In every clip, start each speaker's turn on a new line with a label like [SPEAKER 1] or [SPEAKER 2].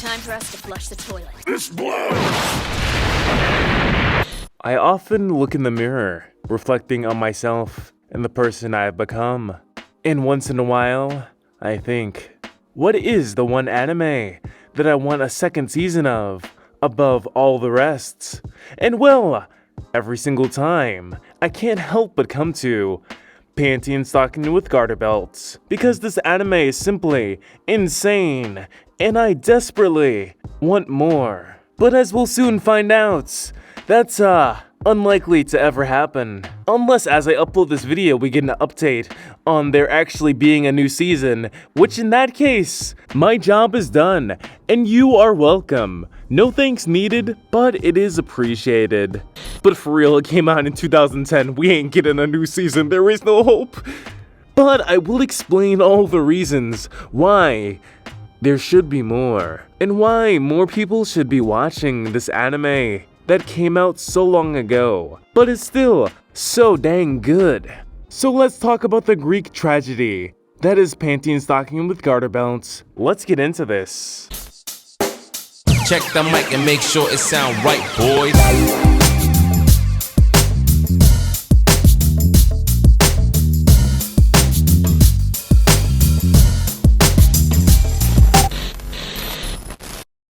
[SPEAKER 1] Time for us to flush the toilet.
[SPEAKER 2] This blood!
[SPEAKER 3] I often look in the mirror, reflecting on myself and the person I've become. And once in a while, I think, what is the one anime that I want a second season of above all the rest? And well, every single time, I can't help but come to Panty and Stocking with Garterbelt, because this anime is simply insane, and I desperately want more. But as we'll soon find out, that's unlikely to ever happen. Unless as I upload this video we get an update on there actually being a new season, which in that case, my job is done, and you are welcome. No thanks needed, but it is appreciated. But for real, it came out in 2010, we ain't getting a new season, there is no hope. But I will explain all the reasons why there should be more, and why more people should be watching this anime that came out so long ago, but is still so dang good. So let's talk about the Greek tragedy that is Panty and Stocking with Garterbelt. Let's get into this.
[SPEAKER 4] Check the mic and make sure it sound right, boys.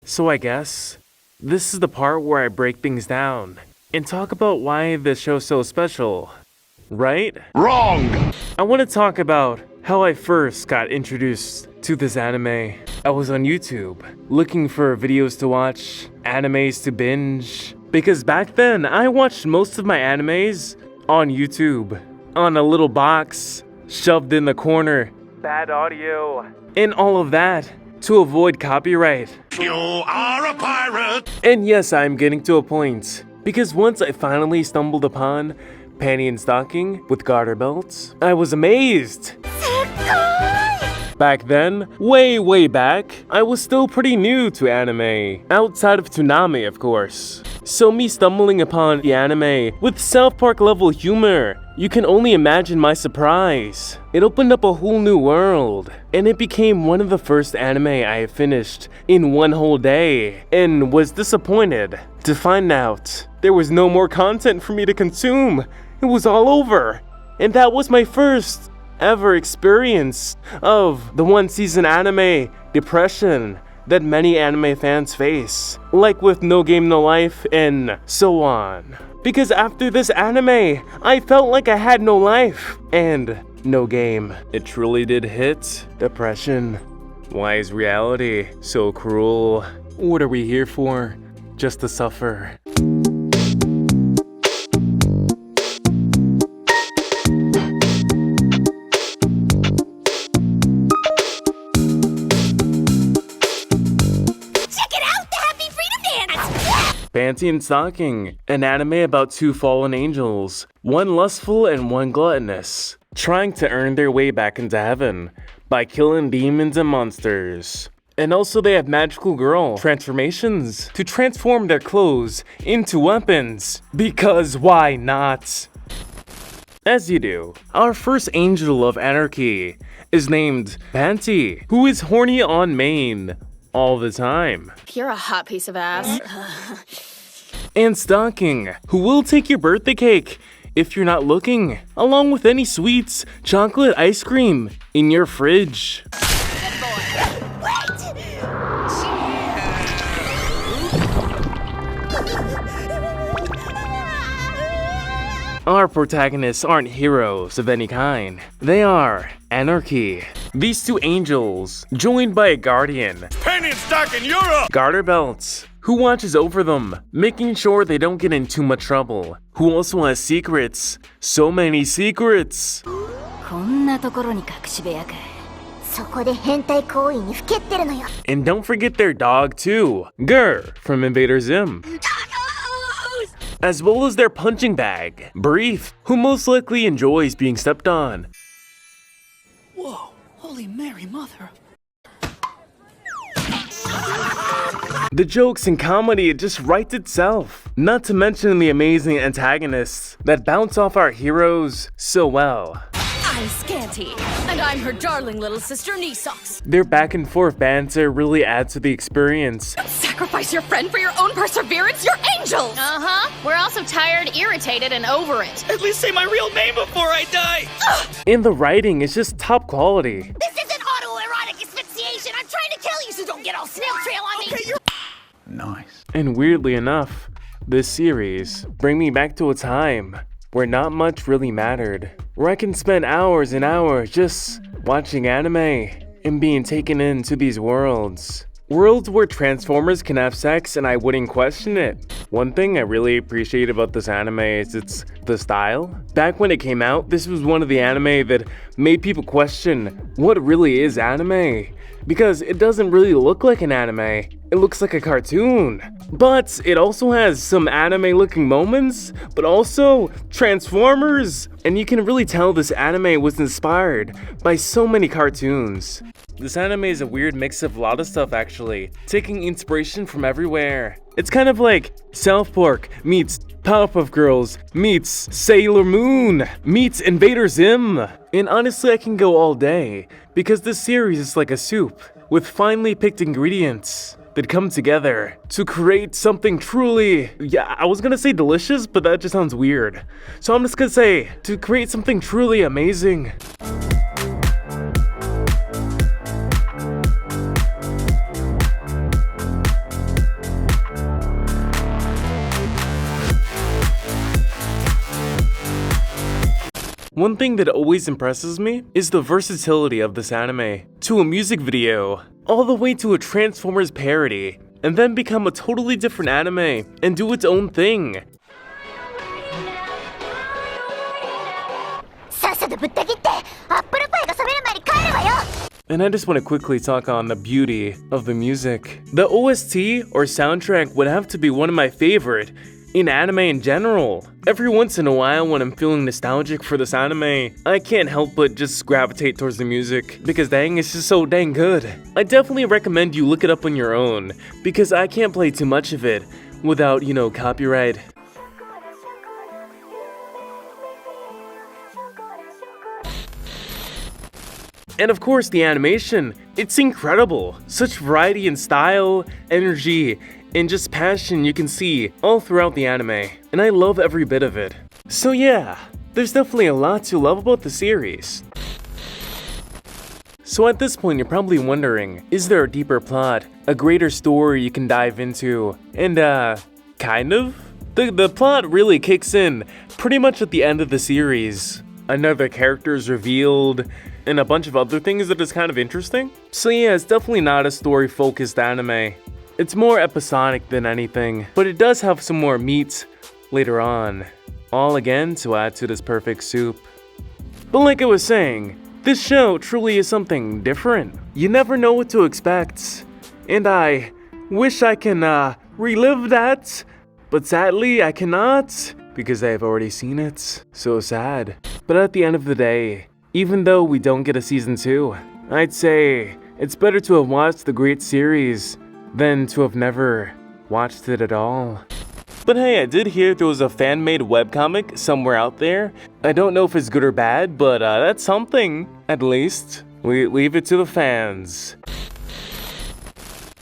[SPEAKER 3] So I guess this is the part where I break things down and talk about why this show's so special, right?
[SPEAKER 2] Wrong!
[SPEAKER 3] I want to talk about how I first got introduced to this anime. I was on YouTube looking for videos to watch, animes to binge, because back then I watched most of my animes on YouTube, on a little box, shoved in the corner, bad audio, and all of that to avoid copyright.
[SPEAKER 2] You are a pirate!
[SPEAKER 3] And yes, I'm getting to a point, because once I finally stumbled upon Panty and Stocking with Garterbelt, I was amazed. Back then, way back, I was still pretty new to anime, outside of Toonami of course. So me stumbling upon the anime with South Park level humor, you can only imagine my surprise. It opened up a whole new world, and it became one of the first anime I finished in one whole day, and was disappointed to find out there was no more content for me to consume. It was all over, and that was my first ever experience of the one season anime depression that many anime fans face, like with No Game No Life and so on. Because after this anime, I felt like I had no life and no game. It truly did hit depression. Why is reality so cruel? What are we here for? Just to suffer. Panty and Stocking, an anime about two fallen angels, one lustful and one gluttonous, trying to earn their way back into heaven by killing demons and monsters. And also they have magical girl transformations to transform their clothes into weapons, because why not? As you do, our first angel of anarchy is named Panty, who is horny on main all the time.
[SPEAKER 1] You're a hot piece of ass.
[SPEAKER 3] And Stocking, who will take your birthday cake if you're not looking, along with any sweets, chocolate, ice cream in your fridge. Our protagonists aren't heroes of any kind. They are anarchy. These two angels, joined by a guardian,
[SPEAKER 2] Panty and Stocking, you're up!
[SPEAKER 3] Garterbelt, who watches over them, making sure they don't get in too much trouble, who also has secrets. So many secrets.
[SPEAKER 5] こんなところに隠し部屋か。そこで変態行為にふけってるのよ。
[SPEAKER 3] And don't forget their dog too, from Invader Zim. As well as their punching bag, Brehm, who most likely enjoys being stepped on.
[SPEAKER 6] Whoa, holy Mary, mother.
[SPEAKER 3] The jokes and comedy, it just writes itself. Not to mention the amazing antagonists that bounce off our heroes so well.
[SPEAKER 1] I'm scared royalty. And I'm her darling little sister, Knee Socks.
[SPEAKER 3] Their back and forth banter really adds to the experience.
[SPEAKER 1] Sacrifice your friend for your own perseverance? You're angels! Uh-huh. We're also tired, irritated, and over it.
[SPEAKER 6] At least say my real name before I die.
[SPEAKER 3] And the writing is just top quality.
[SPEAKER 5] This isn't autoerotic asphyxiation. I'm trying to kill you, so don't get all snail trail on me.
[SPEAKER 2] Nice.
[SPEAKER 3] And weirdly enough, this series bring me back to a time where not much really mattered, where I can spend hours and hours just watching anime and being taken into these worlds. Worlds where Transformers can have sex and I wouldn't question it. One thing I really appreciate about this anime is it's the style. Back when it came out, this was one of the anime that made people question what really is anime. Because it doesn't really look like an anime, it looks like a cartoon. But it also has some anime looking moments, but also Transformers. And you can really tell this anime was inspired by so many cartoons. This anime is a weird mix of a lot of stuff actually, taking inspiration from everywhere. It's kind of like South Park meets Powerpuff Girls meets Sailor Moon meets Invader Zim. And honestly, I can go all day because this series is like a soup with finely picked ingredients that come together to create something truly, I was gonna say delicious, but that just sounds weird. So I'm just gonna say, to create something truly amazing. One thing that always impresses me is the versatility of this anime. To a music video, all the way to a Transformers parody, and then become a totally different anime and do its own thing. And I just want to quickly talk on the beauty of the music. The OST or soundtrack would have to be one of my favorite in anime in general. Every once in a while when I'm feeling nostalgic for this anime, I can't help but just gravitate towards the music because dang, it's just so dang good. I definitely recommend you look it up on your own because I can't play too much of it without, copyright. And of course the animation, it's incredible. Such variety in style, energy, and just passion you can see all throughout the anime, and I love every bit of it. So yeah, there's definitely a lot to love about the series. So at this point you're probably wondering, is there a deeper plot, a greater story you can dive into? And kind of? The plot really kicks in pretty much at the end of the series. Another character is revealed, and a bunch of other things that is kind of interesting. So yeah, it's definitely not a story-focused anime. It's more episodic than anything, but it does have some more meat later on. All again to add to this perfect soup. But like I was saying, this show truly is something different. You never know what to expect. And I wish I can relive that, but sadly I cannot because I have already seen it. So sad. But at the end of the day, even though we don't get a season 2, I'd say it's better to have watched the great series than to have never watched it at all. But hey, I did hear there was a fan-made webcomic somewhere out there. I don't know if it's good or bad, but that's something, at least. We leave it to the fans.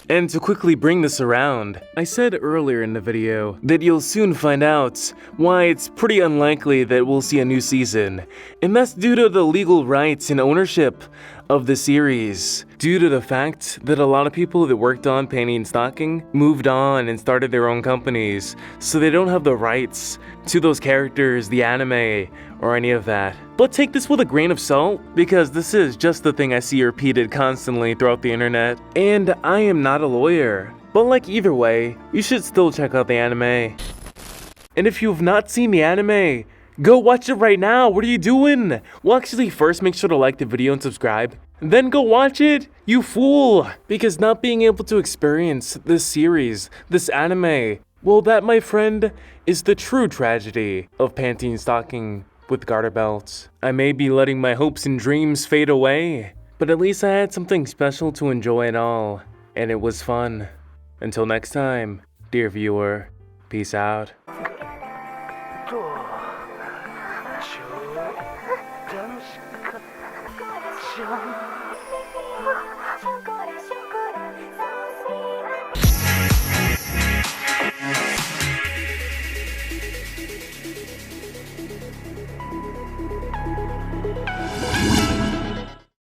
[SPEAKER 3] And to quickly bring this around, I said earlier in the video that you'll soon find out why it's pretty unlikely that we'll see a new season. And that's due to the legal rights and ownership of the series, due to the fact that a lot of people that worked on Panty and Stocking moved on and started their own companies, so they don't have the rights to those characters, the anime, or any of that. But take this with a grain of salt, because this is just the thing I see repeated constantly throughout the internet. And I am not a lawyer, but like either way, you should still check out the anime. And if you've not seen the anime, go watch it right now. What are you doing? Well, actually, first make sure to like the video and subscribe. Then go watch it, you fool! Because not being able to experience this series, this anime, well, that, my friend, is the true tragedy of Panty and Stocking with Garterbelt. I may be letting my hopes and dreams fade away, but at least I had something special to enjoy it all, and it was fun. Until next time, dear viewer, peace out.